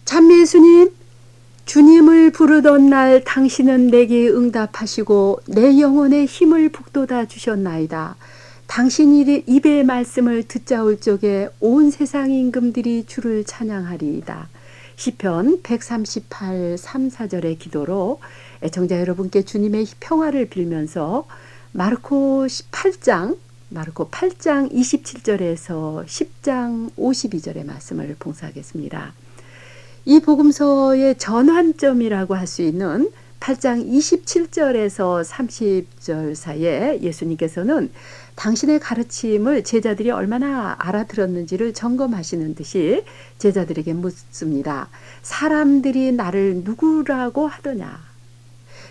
참미 예수님, 주님을 부르던 날 당신은 내게 응답하시고 내 영혼에 힘을 북돋아 주셨나이다. 당신 입의 말씀을 듣자올 적에 온 세상 임금들이 주를 찬양하리이다. 시편 138, 3, 4절의 기도로 애청자 여러분께 주님의 평화를 빌면서 마르코 8장 27절에서 10장 52절의 말씀을 봉사하겠습니다. 이 복음서의 전환점이라고 할 수 있는 8장 27절에서 30절 사이에 예수님께서는 당신의 가르침을 제자들이 얼마나 알아들었는지를 점검하시는 듯이 제자들에게 묻습니다. 사람들이 나를 누구라고 하더냐?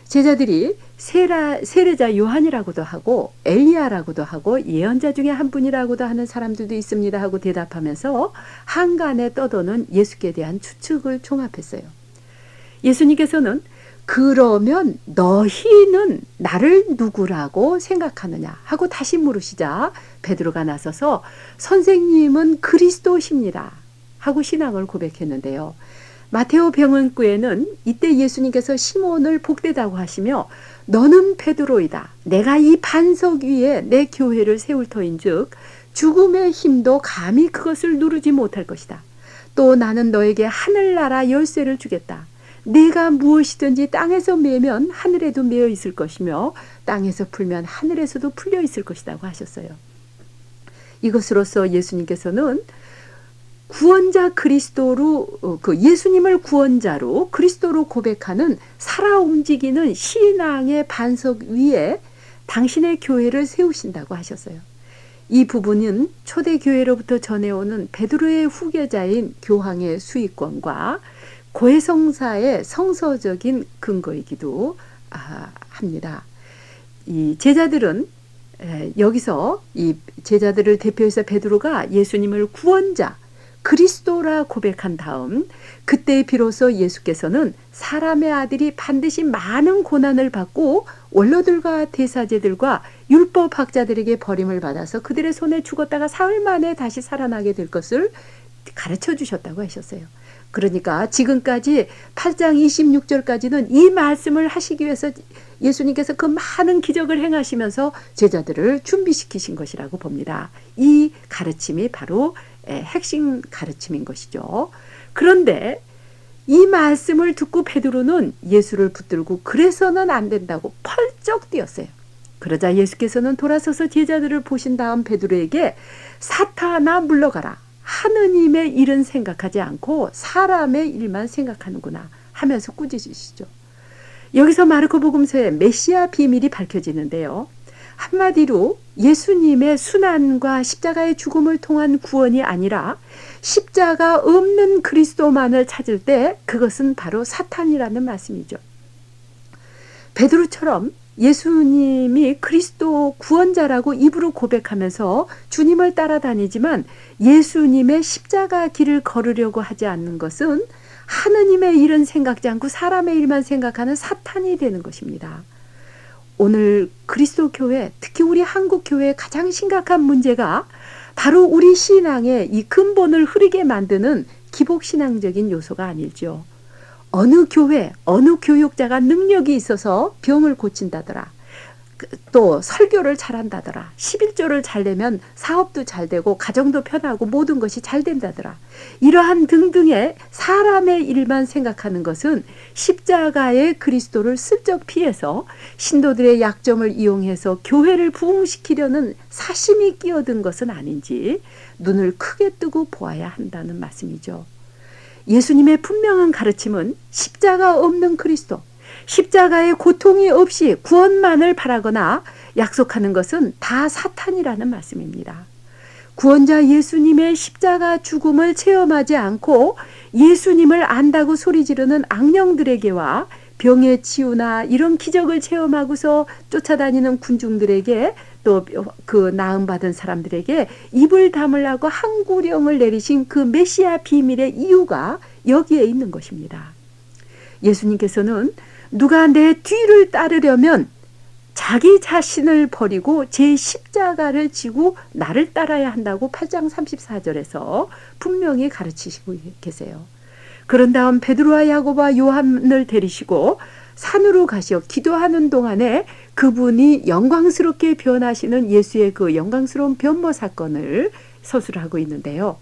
제자들이 세례자 요한이라고도 하고 엘리야라고도 하고 예언자 중에 한 분이라고도 하는 사람들도 있습니다 하고 대답하면서 한간에 떠도는 예수께 대한 추측을 종합했어요. 예수님께서는 그러면 너희는 나를 누구라고 생각하느냐 하고 다시 물으시자 베드로가 나서서 선생님은 그리스도십니다 하고 신앙을 고백했는데요. 마테오 병원구에는 이때 예수님께서 시몬을 복되다고 하시며 너는 베드로이다. 내가 이 반석 위에 내 교회를 세울 터인즉 죽음의 힘도 감히 그것을 누르지 못할 것이다. 또 나는 너에게 하늘나라 열쇠를 주겠다. 네가 무엇이든지 땅에서 매면 하늘에도 매어 있을 것이며 땅에서 풀면 하늘에서도 풀려 있을 것이라고 하셨어요. 이것으로써 예수님께서는 구원자 그리스도로 예수님을 구원자로 그리스도로 고백하는 살아 움직이는 신앙의 반석 위에 당신의 교회를 세우신다고 하셨어요. 이 부분은 초대교회로부터 전해오는 베드로의 후계자인 교황의 수익권과 고해성사의 성서적인 근거이기도 합니다. 이 제자들은 여기서 이 제자들을 대표해서 베드로가 예수님을 구원자 그리스도라 고백한 다음 그때 비로소 예수께서는 사람의 아들이 반드시 많은 고난을 받고 원로들과 대사제들과 율법학자들에게 버림을 받아서 그들의 손에 죽었다가 사흘 만에 다시 살아나게 될 것을 가르쳐 주셨다고 하셨어요. 그러니까 지금까지 8장 26절까지는 이 말씀을 하시기 위해서 예수님께서 그 많은 기적을 행하시면서 제자들을 준비시키신 것이라고 봅니다. 이 가르침이 바로 핵심 가르침인 것이죠. 그런데 이 말씀을 듣고 베드로는 예수를 붙들고 그래서는 안 된다고 펄쩍 뛰었어요. 그러자 예수께서는 돌아서서 제자들을 보신 다음 베드로에게 사탄아 물러가라. 하느님의 일은 생각하지 않고 사람의 일만 생각하는구나 하면서 꾸짖으시죠. 여기서 마르코 복음서의 메시아 비밀이 밝혀지는데요. 한마디로 예수님의 순환과 십자가의 죽음을 통한 구원이 아니라 십자가 없는 그리스도만을 찾을 때 그것은 바로 사탄이라는 말씀이죠. 베드로처럼 예수님이 그리스도 구원자라고 입으로 고백하면서 주님을 따라다니지만 예수님의 십자가 길을 걸으려고 하지 않는 것은 하느님의 일은 생각지 않고 사람의 일만 생각하는 사탄이 되는 것입니다. 오늘 그리스도 교회, 특히 우리 한국 교회의 가장 심각한 문제가 바로 우리 신앙의 이 근본을 흐리게 만드는 기복신앙적인 요소가 아닐지요. 어느 교회, 어느 교육자가 능력이 있어서 병을 고친다더라. 또 설교를 잘한다더라. 11조를 잘 내면 사업도 잘 되고 가정도 편하고 모든 것이 잘 된다더라. 이러한 등등의 사람의 일만 생각하는 것은 십자가의 그리스도를 슬쩍 피해서 신도들의 약점을 이용해서 교회를 부흥시키려는 사심이 끼어든 것은 아닌지 눈을 크게 뜨고 보아야 한다는 말씀이죠. 예수님의 분명한 가르침은 십자가 없는 그리스도, 십자가의 고통이 없이 구원만을 바라거나 약속하는 것은 다 사탄이라는 말씀입니다. 구원자 예수님의 십자가 죽음을 체험하지 않고 예수님을 안다고 소리 지르는 악령들에게와 병의 치유나 이런 기적을 체험하고서 쫓아다니는 군중들에게 또 그 나음받은 사람들에게 입을 다물라고 항구령을 내리신 그 메시아 비밀의 이유가 여기에 있는 것입니다. 예수님께서는 누가 내 뒤를 따르려면 자기 자신을 버리고 제 십자가를 지고 나를 따라야 한다고 8장 34절에서 분명히 가르치시고 계세요. 그런 다음 베드로와 야고보와 요한을 데리시고 산으로 가시어 기도하는 동안에 그분이 영광스럽게 변하시는 예수의 그 영광스러운 변모 사건을 서술하고 있는데요.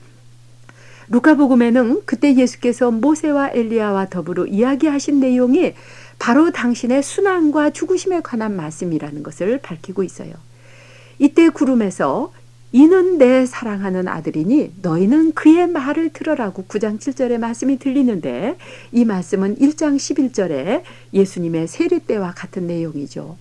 루카복음에는 그때 예수께서 모세와 엘리야와 더불어 이야기하신 내용이 바로 당신의 순환과 죽으심에 관한 말씀이라는 것을 밝히고 있어요. 이때 구름에서 이는 내 사랑하는 아들이니 너희는 그의 말을 들으라고 9장 7절의 말씀이 들리는데 이 말씀은 1장 11절에 예수님의 세례 때와 같은 내용이죠.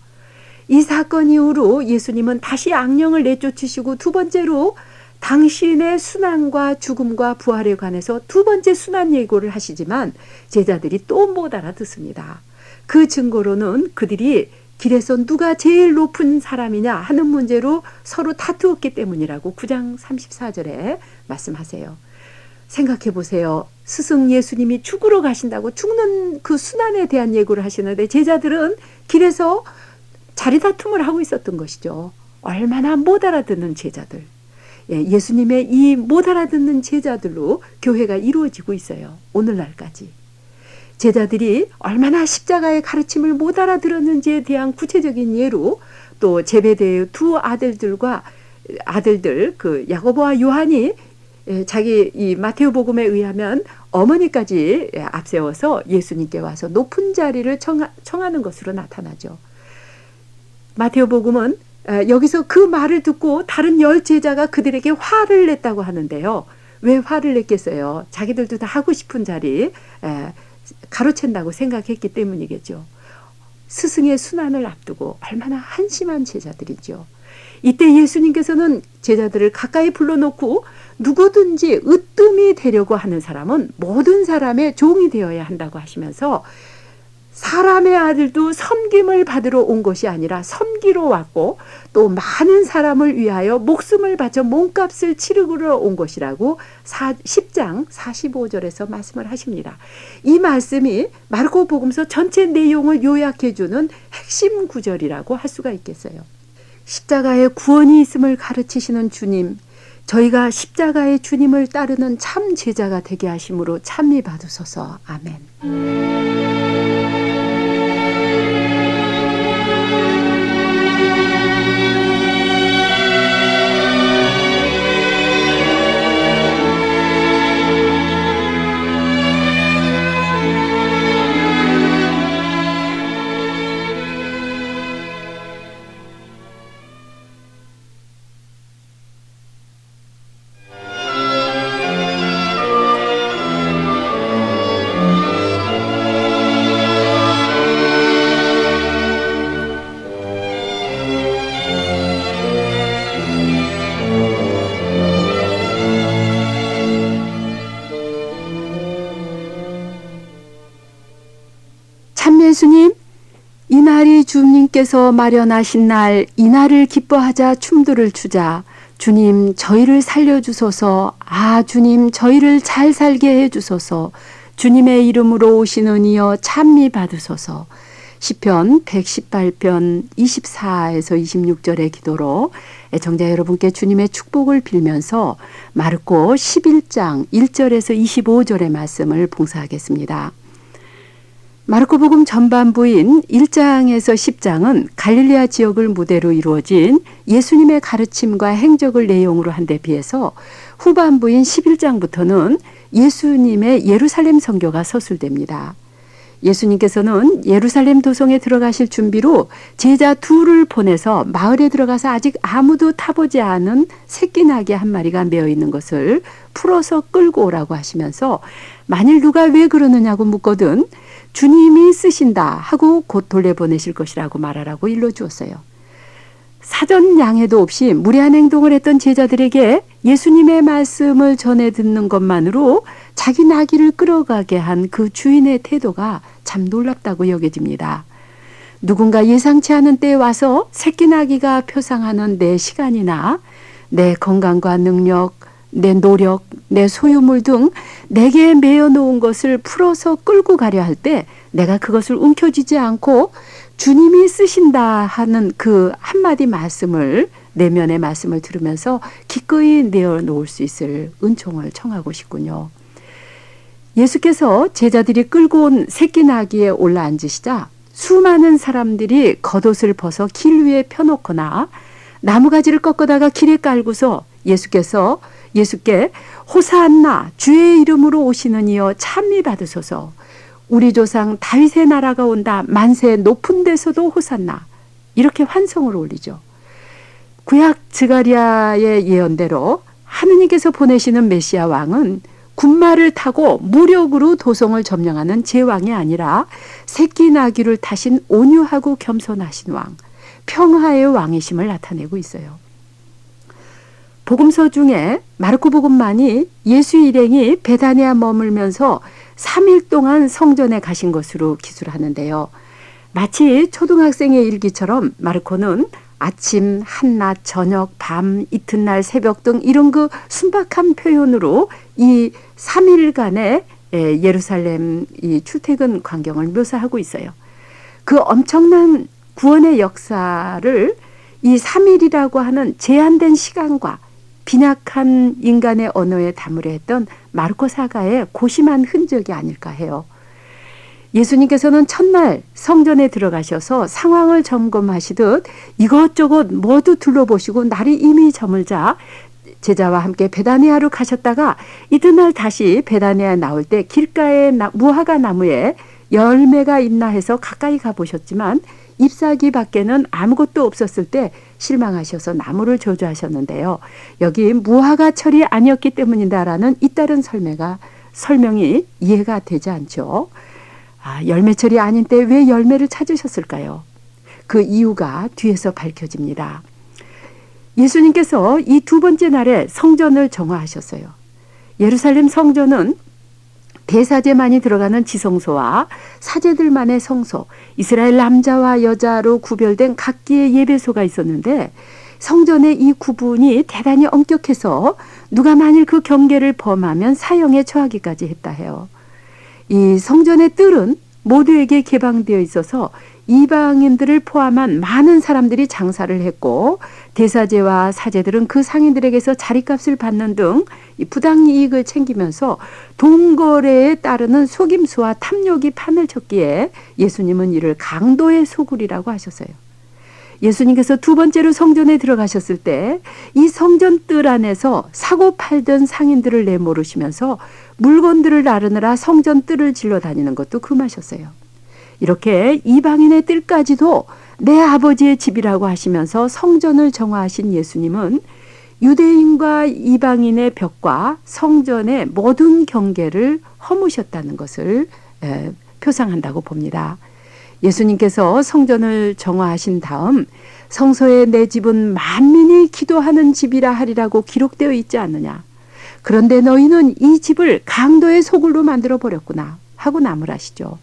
이 사건 이후로 예수님은 다시 악령을 내쫓으시고 두 번째로 당신의 순환과 죽음과 부활에 관해서 두 번째 순환 예고를 하시지만 제자들이 또 못 알아듣습니다. 그 증거로는 그들이 길에서 누가 제일 높은 사람이냐 하는 문제로 서로 다투었기 때문이라고 9장 34절에 말씀하세요. 생각해 보세요. 스승 예수님이 죽으러 가신다고 죽는 그 순환에 대한 예고를 하시는데 제자들은 길에서 자리 다툼을 하고 있었던 것이죠. 얼마나 못 알아듣는 제자들. 예수님의 이 못 알아듣는 제자들로 교회가 이루어지고 있어요. 오늘날까지. 제자들이 얼마나 십자가의 가르침을 못 알아들었는지에 대한 구체적인 예로 또 제베데의 두 아들들 그 야고보와 요한이 자기 이 마테오 복음에 의하면 어머니까지 앞세워서 예수님께 와서 높은 자리를 청하는 것으로 나타나죠. 마테오 복음은 여기서 그 말을 듣고 다른 10제자가 그들에게 화를 냈다고 하는데요. 왜 화를 냈겠어요? 자기들도 다 하고 싶은 자리 가로챈다고 생각했기 때문이겠죠. 스승의 순환을 앞두고 얼마나 한심한 제자들이죠. 이때 예수님께서는 제자들을 가까이 불러놓고 누구든지 으뜸이 되려고 하는 사람은 모든 사람의 종이 되어야 한다고 하시면서 사람의 아들도 섬김을 받으러 온 것이 아니라 섬기러 왔고 또 많은 사람을 위하여 목숨을 바쳐 몸값을 치르러 온 것이라고 10장 45절에서 말씀을 하십니다. 이 말씀이 마르코 복음서 전체 내용을 요약해 주는 핵심 구절이라고 할 수가 있겠어요. 십자가에 구원이 있음을 가르치시는 주님, 저희가 십자가의 주님을 따르는 참 제자가 되게 하심으로 찬미 받으소서. 아멘. 예수님, 이날이 주님께서 마련하신 날, 이날을 기뻐하자 춤들을 추자. 주님, 저희를 살려주소서. 아, 주님, 저희를 잘 살게 해주소서. 주님의 이름으로 오시는 이여 찬미 받으소서. 시편 118편 24에서 26절의 기도로 애청자 여러분께 주님의 축복을 빌면서 마르코 11장 1절에서 25절의 말씀을 봉사하겠습니다. 마르코복음 전반부인 1장에서 10장은 갈릴레아 지역을 무대로 이루어진 예수님의 가르침과 행적을 내용으로 한 데 비해서 후반부인 11장부터는 예수님의 예루살렘 선교가 서술됩니다. 예수님께서는 예루살렘 도성에 들어가실 준비로 제자 둘을 보내서 마을에 들어가서 아직 아무도 타보지 않은 새끼 나귀 한 마리가 메어 있는 것을 풀어서 끌고 오라고 하시면서 만일 누가 왜 그러느냐고 묻거든 주님이 쓰신다 하고 곧 돌려보내실 것이라고 말하라고 일러주었어요. 사전 양해도 없이 무례한 행동을 했던 제자들에게 예수님의 말씀을 전해 듣는 것만으로 자기 나귀를 끌어가게 한 그 주인의 태도가 참 놀랍다고 여겨집니다. 누군가 예상치 않은 때에 와서 새끼 나귀가 표상하는 내 시간이나 내 건강과 능력, 내 노력, 내 소유물 등 내게 매여 놓은 것을 풀어서 끌고 가려 할 때 내가 그것을 움켜쥐지 않고 주님이 쓰신다 하는 그 한마디 말씀을, 내면의 말씀을 들으면서 기꺼이 내어놓을 수 있을 은총을 청하고 싶군요. 예수께서 제자들이 끌고 온 새끼 나귀에 올라앉으시자 수많은 사람들이 겉옷을 벗어 길 위에 펴놓거나 나무가지를 꺾어다가 길에 깔고서 예수께 호산나 주의 이름으로 오시는 이여 찬미 받으소서, 우리 조상 다윗의 나라가 온다, 만세 높은 데서도 호산나, 이렇게 환성을 올리죠. 구약 스가랴의 예언대로 하느님께서 보내시는 메시아 왕은 군마를 타고 무력으로 도성을 점령하는 제왕이 아니라 새끼 나귀를 타신 온유하고 겸손하신 왕, 평화의 왕이심을 나타내고 있어요. 복음서 중에 마르코 복음만이 예수 일행이 베다니아 머물면서 3일 동안 성전에 가신 것으로 기술하는데요. 마치 초등학생의 일기처럼 마르코는 아침, 한낮, 저녁, 밤, 이튿날, 새벽 등 이런 그 순박한 표현으로 이 3일간의 예루살렘 이 출퇴근 광경을 묘사하고 있어요. 그 엄청난 구원의 역사를 이 3일이라고 하는 제한된 시간과 빈약한 인간의 언어에 담으려 했던 마르코 사가의 고심한 흔적이 아닐까 해요. 예수님께서는 첫날 성전에 들어가셔서 상황을 점검하시듯 이것저것 모두 둘러보시고 날이 이미 저물자 제자와 함께 베다니아로 가셨다가 이튿날 다시 베다니아에 나올 때 길가에 무화과 나무에 열매가 있나 해서 가까이 가보셨지만 잎사귀 밖에는 아무것도 없었을 때 실망하셔서 나무를 저주하셨는데요. 여기 무화과철이 아니었기 때문이다라는 잇따른 설명이 이해가 되지 않죠. 열매철이 아닌 때 왜 열매를 찾으셨을까요? 그 이유가 뒤에서 밝혀집니다. 예수님께서 이 두 번째 날에 성전을 정화하셨어요. 예루살렘 성전은 대사제만이 들어가는 지성소와 사제들만의 성소, 이스라엘 남자와 여자로 구별된 각기의 예배소가 있었는데 성전의 이 구분이 대단히 엄격해서 누가 만일 그 경계를 범하면 사형에 처하기까지 했다 해요. 이 성전의 뜰은 모두에게 개방되어 있어서 이방인들을 포함한 많은 사람들이 장사를 했고 대사제와 사제들은 그 상인들에게서 자리값을 받는 등 부당이익을 챙기면서 돈거래에 따르는 속임수와 탐욕이 판을 쳤기에 예수님은 이를 강도의 소굴이라고 하셨어요. 예수님께서 두 번째로 성전에 들어가셨을 때 이 성전 뜰 안에서 사고 팔던 상인들을 내모르시면서 물건들을 나르느라 성전 뜰을 질러 다니는 것도 금하셨어요. 이렇게 이방인의 뜰까지도 내 아버지의 집이라고 하시면서 성전을 정화하신 예수님은 유대인과 이방인의 벽과 성전의 모든 경계를 허무셨다는 것을 표상한다고 봅니다. 예수님께서 성전을 정화하신 다음 성소에 내 집은 만민이 기도하는 집이라 하리라고 기록되어 있지 않느냐. 그런데 너희는 이 집을 강도의 소굴로 만들어 버렸구나 하고 나무라시죠.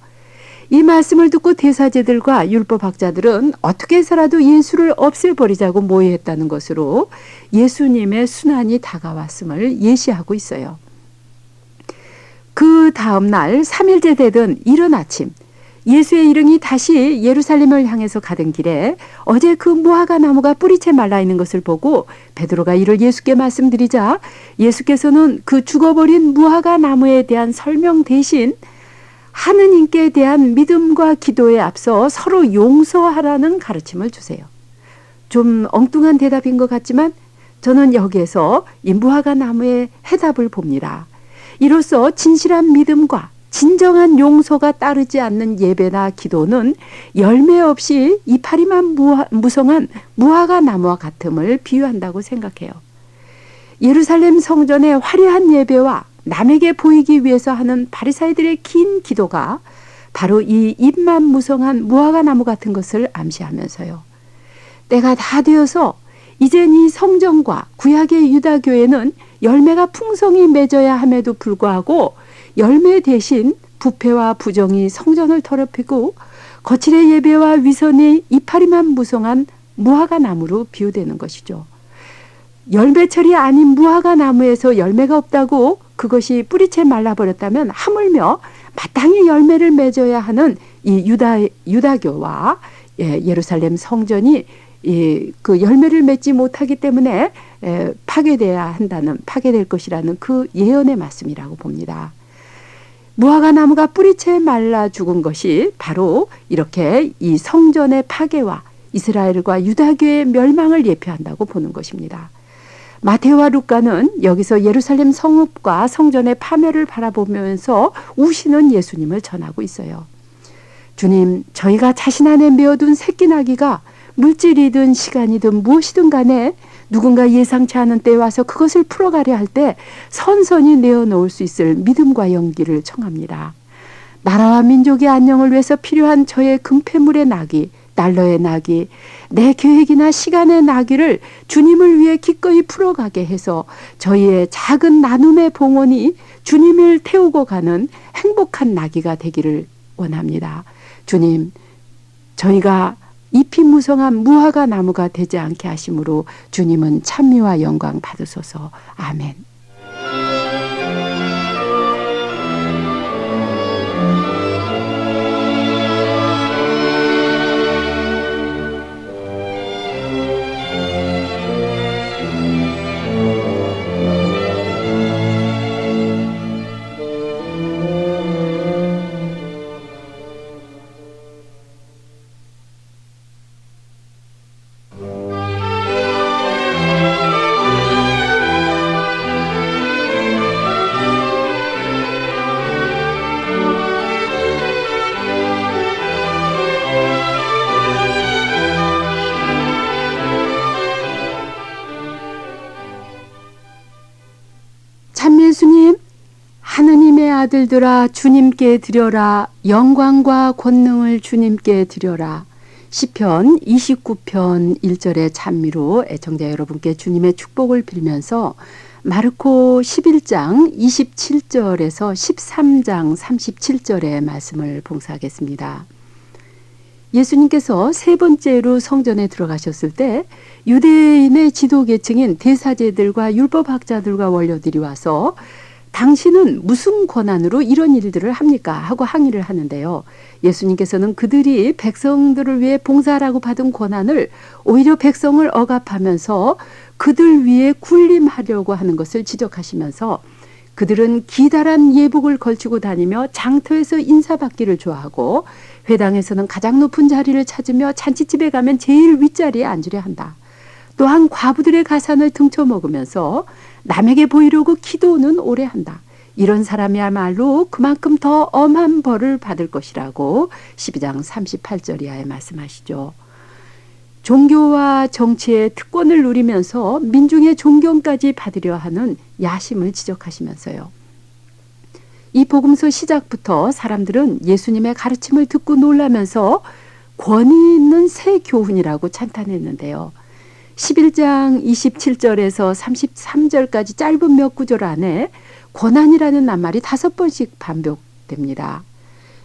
이 말씀을 듣고 대사제들과 율법학자들은 어떻게 해서라도 예수를 없애버리자고 모의했다는 것으로 예수님의 순환이 다가왔음을 예시하고 있어요. 그 다음 날 3일째 되던 이른 아침 예수의 일행이 다시 예루살렘을 향해서 가던 길에 어제 그 무화과 나무가 뿌리채 말라 있는 것을 보고 베드로가 이를 예수께 말씀드리자 예수께서는 그 죽어버린 무화과 나무에 대한 설명 대신 하느님께 대한 믿음과 기도에 앞서 서로 용서하라는 가르침을 주세요. 좀 엉뚱한 대답인 것 같지만 저는 여기에서 이 무화과 나무의 해답을 봅니다. 이로써 진실한 믿음과 진정한 용서가 따르지 않는 예배나 기도는 열매 없이 이파리만 무성한 무화과 나무와 같음을 비유한다고 생각해요. 예루살렘 성전의 화려한 예배와 남에게 보이기 위해서 하는 바리사이들의 긴 기도가 바로 이 잎만 무성한 무화과 나무 같은 것을 암시하면서요. 때가 다 되어서 이젠 이 성전과 구약의 유다교회는 열매가 풍성히 맺어야 함에도 불구하고 열매 대신 부패와 부정이 성전을 더럽히고 거칠의 예배와 위선의 이파리만 무성한 무화과 나무로 비유되는 것이죠. 열매철이 아닌 무화과 나무에서 열매가 없다고 그것이 뿌리채 말라버렸다면 하물며 마땅히 열매를 맺어야 하는 이 유다교와 예루살렘 성전이 그 열매를 맺지 못하기 때문에 파괴될 것이라는 그 예언의 말씀이라고 봅니다. 무화과 나무가 뿌리채 말라 죽은 것이 바로 이렇게 이 성전의 파괴와 이스라엘과 유다교의 멸망을 예표한다고 보는 것입니다. 마테오와 루카는 여기서 예루살렘 성읍과 성전의 파멸을 바라보면서 우시는 예수님을 전하고 있어요. 주님, 저희가 자신 안에 메어둔 새끼나기가 물질이든 시간이든 무엇이든 간에 누군가 예상치 않은 때에 와서 그것을 풀어가려 할 때 선선히 내어놓을 수 있을 믿음과 용기를 청합니다. 나라와 민족의 안녕을 위해서 필요한 저의 금폐물의 나귀, 달러의 나귀, 내 계획이나 시간의 나귀를 주님을 위해 기꺼이 풀어가게 해서 저희의 작은 나눔의 봉헌이 주님을 태우고 가는 행복한 나귀가 되기를 원합니다. 주님, 저희가 잎이 무성한 무화과 나무가 되지 않게 하심으로 주님은 찬미와 영광 받으소서. 아멘. 참 예수님, 하느님의 아들들아 주님께 드려라. 영광과 권능을 주님께 드려라. 시편 29편 1절의 찬미로 애청자 여러분께 주님의 축복을 빌면서 마르코 11장 27절에서 13장 37절의 말씀을 봉사하겠습니다. 예수님께서 세 번째로 성전에 들어가셨을 때 유대인의 지도계층인 대사제들과 율법학자들과 원로들이 와서 당신은 무슨 권한으로 이런 일들을 합니까? 하고 항의를 하는데요. 예수님께서는 그들이 백성들을 위해 봉사하라고 받은 권한을 오히려 백성을 억압하면서 그들 위해 군림하려고 하는 것을 지적하시면서 그들은 기다란 예복을 걸치고 다니며 장터에서 인사받기를 좋아하고 회당에서는 가장 높은 자리를 찾으며 잔치집에 가면 제일 윗자리에 앉으려 한다. 또한 과부들의 가산을 등쳐먹으면서 남에게 보이려고 기도는 오래 한다. 이런 사람이야말로 그만큼 더 엄한 벌을 받을 것이라고 12장 38절 이하에 말씀하시죠. 종교와 정치의 특권을 누리면서 민중의 존경까지 받으려 하는 야심을 지적하시면서요. 이 복음서 시작부터 사람들은 예수님의 가르침을 듣고 놀라면서 권위 있는 새 교훈이라고 찬탄했는데요. 11장 27절에서 33절까지 짧은 몇 구절 안에 권한이라는 낱말이 5번씩 반복됩니다.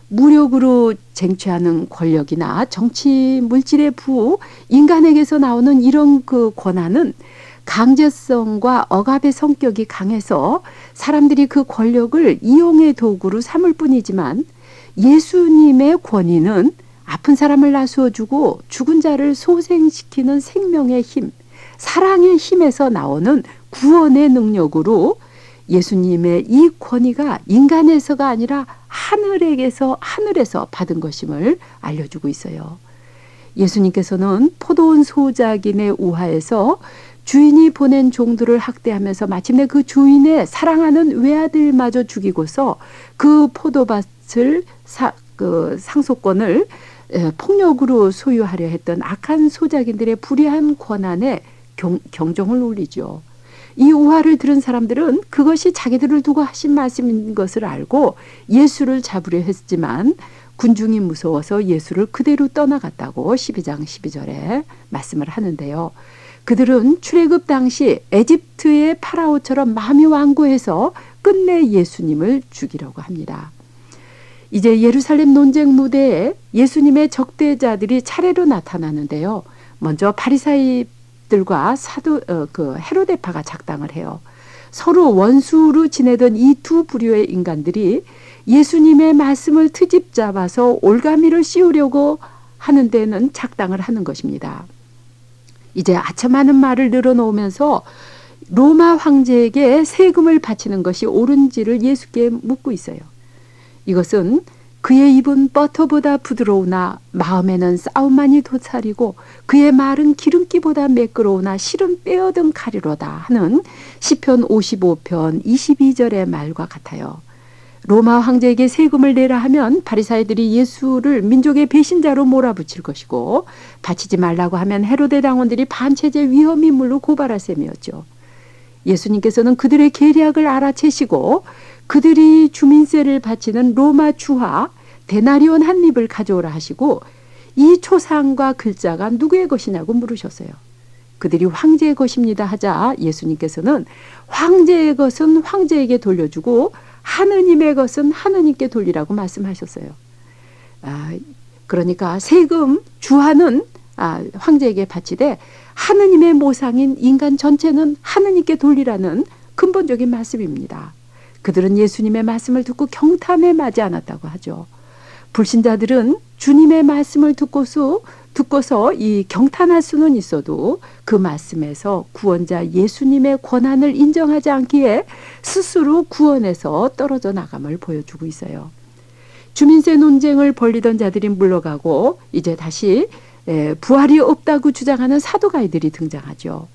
무력으로 쟁취하는 권력이나 정치, 물질의 부호, 인간에게서 나오는 이런 그 권한은 강제성과 억압의 성격이 강해서 사람들이 그 권력을 이용의 도구로 삼을 뿐이지만 예수님의 권위는 아픈 사람을 나수어주고 죽은 자를 소생시키는 생명의 힘, 사랑의 힘에서 나오는 구원의 능력으로 예수님의 이 권위가 인간에서가 아니라 하늘에서 받은 것임을 알려주고 있어요. 예수님께서는 포도원 소작인의 우화에서 주인이 보낸 종들을 학대하면서 마침내 그 주인의 사랑하는 외아들마저 죽이고서 그 포도밭을 상속권을 폭력으로 소유하려 했던 악한 소작인들의 불의한 권한에 경종을 울리죠. 이 우화를 들은 사람들은 그것이 자기들을 두고 하신 말씀인 것을 알고 예수를 잡으려 했지만 군중이 무서워서 예수를 그대로 떠나갔다고 12장 12절에 말씀을 하는데요. 그들은 출애굽 당시 에집트의 파라오처럼 마음이 완고해서 끝내 예수님을 죽이려고 합니다. 이제 예루살렘 논쟁 무대에 예수님의 적대자들이 차례로 나타나는데요. 먼저 바리사이들과 헤로데파가 작당을 해요. 서로 원수로 지내던 이 두 부류의 인간들이 예수님의 말씀을 트집 잡아서 올가미를 씌우려고 하는 데는 작당을 하는 것입니다. 이제 아첨하는 말을 늘어놓으면서 로마 황제에게 세금을 바치는 것이 옳은지를 예수께 묻고 있어요. 이것은 그의 입은 버터보다 부드러우나 마음에는 싸움만이 도찰이고 그의 말은 기름기보다 매끄러우나 실은 빼어든 칼이로다 하는 시편 55편 22절의 말과 같아요. 로마 황제에게 세금을 내라 하면 바리사이들이 예수를 민족의 배신자로 몰아붙일 것이고 바치지 말라고 하면 헤로데 당원들이 반체제 위험 인물로 고발할 셈이었죠. 예수님께서는 그들의 계략을 알아채시고 그들이 주민세를 바치는 로마 주화 데나리온 한 입을 가져오라 하시고 이 초상과 글자가 누구의 것이냐고 물으셨어요. 그들이 황제의 것입니다 하자 예수님께서는 황제의 것은 황제에게 돌려주고 하느님의 것은 하느님께 돌리라고 말씀하셨어요. 그러니까 세금 주화는 황제에게 바치되 하느님의 모상인 인간 전체는 하느님께 돌리라는 근본적인 말씀입니다. 그들은 예수님의 말씀을 듣고 경탄에 맞지 않았다고 하죠. 불신자들은 주님의 말씀을 듣고서 이 경탄할 수는 있어도 그 말씀에서 구원자 예수님의 권한을 인정하지 않기에 스스로 구원에서 떨어져 나감을 보여주고 있어요. 주민세 논쟁을 벌이던 자들이 물러가고 이제 다시 부활이 없다고 주장하는 사두가이들이 등장하죠.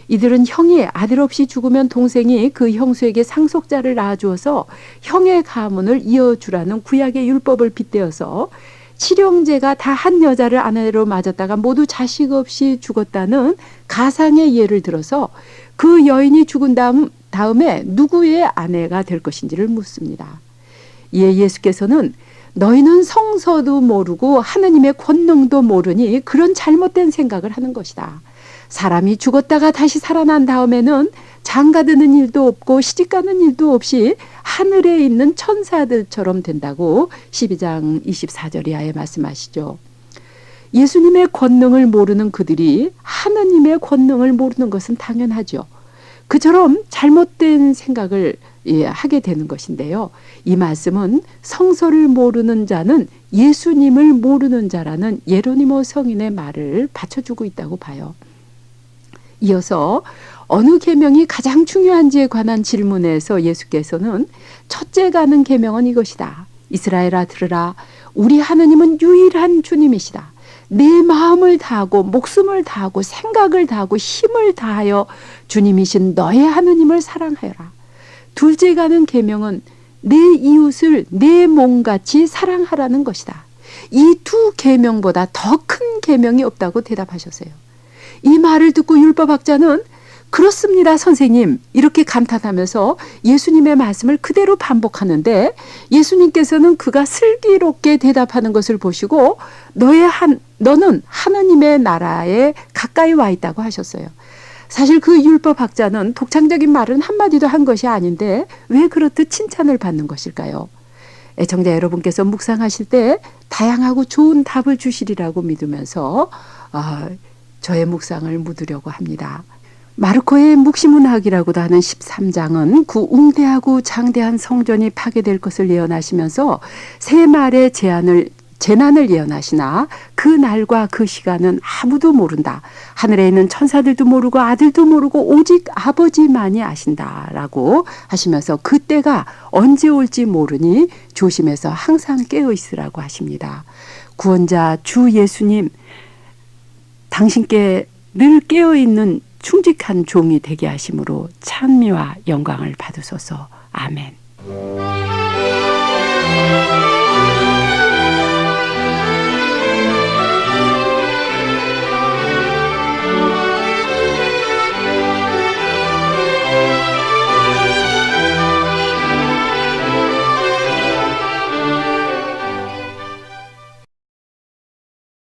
이들은 형이 아들 없이 죽으면 동생이 그 형수에게 상속자를 낳아주어서 형의 가문을 이어주라는 구약의 율법을 빗대어서 칠형제가 다 한 여자를 아내로 맞았다가 모두 자식 없이 죽었다는 가상의 예를 들어서 그 여인이 죽은 다음에 누구의 아내가 될 것인지를 묻습니다. 이에 예수께서는 너희는 성서도 모르고 하느님의 권능도 모르니 그런 잘못된 생각을 하는 것이다. 사람이 죽었다가 다시 살아난 다음에는 장가드는 일도 없고 시집가는 일도 없이 하늘에 있는 천사들처럼 된다고 12장 24절 이하에 말씀하시죠. 예수님의 권능을 모르는 그들이 하느님의 권능을 모르는 것은 당연하죠. 그처럼 잘못된 생각을 하게 되는 것인데요. 이 말씀은 성서를 모르는 자는 예수님을 모르는 자라는 예로니모 성인의 말을 받쳐주고 있다고 봐요. 이어서 어느 계명이 가장 중요한지에 관한 질문에서 예수께서는 첫째 가는 계명은 이것이다. 이스라엘아 들으라. 우리 하느님은 유일한 주님이시다. 내 마음을 다하고 목숨을 다하고 생각을 다하고 힘을 다하여 주님이신 너의 하느님을 사랑하여라. 둘째 가는 계명은 내 이웃을 내 몸같이 사랑하라는 것이다. 이 두 계명보다 더 큰 계명이 없다고 대답하셨어요. 이 말을 듣고 율법학자는 그렇습니다, 선생님. 이렇게 감탄하면서 예수님의 말씀을 그대로 반복하는데 예수님께서는 그가 슬기롭게 대답하는 것을 보시고 너는 하느님의 나라에 가까이 와 있다고 하셨어요. 사실 그 율법학자는 독창적인 말은 한마디도 한 것이 아닌데 왜 그렇듯 칭찬을 받는 것일까요? 애청자 여러분께서 묵상하실 때 다양하고 좋은 답을 주시리라고 믿으면서 저의 묵상을 묻으려고 합니다. 마르코의 묵시문학이라고도 하는 13장은 그 웅대하고 장대한 성전이 파괴될 것을 예언하시면서 세 말의 재난을 예언하시나 그 날과 그 시간은 아무도 모른다. 하늘에 있는 천사들도 모르고 아들도 모르고 오직 아버지만이 아신다라고 하시면서 그때가 언제 올지 모르니 조심해서 항상 깨어 있으라고 하십니다. 구원자 주 예수님, 당신께 늘 깨어있는 충직한 종이 되게 하심으로 찬미와 영광을 받으소서. 아멘.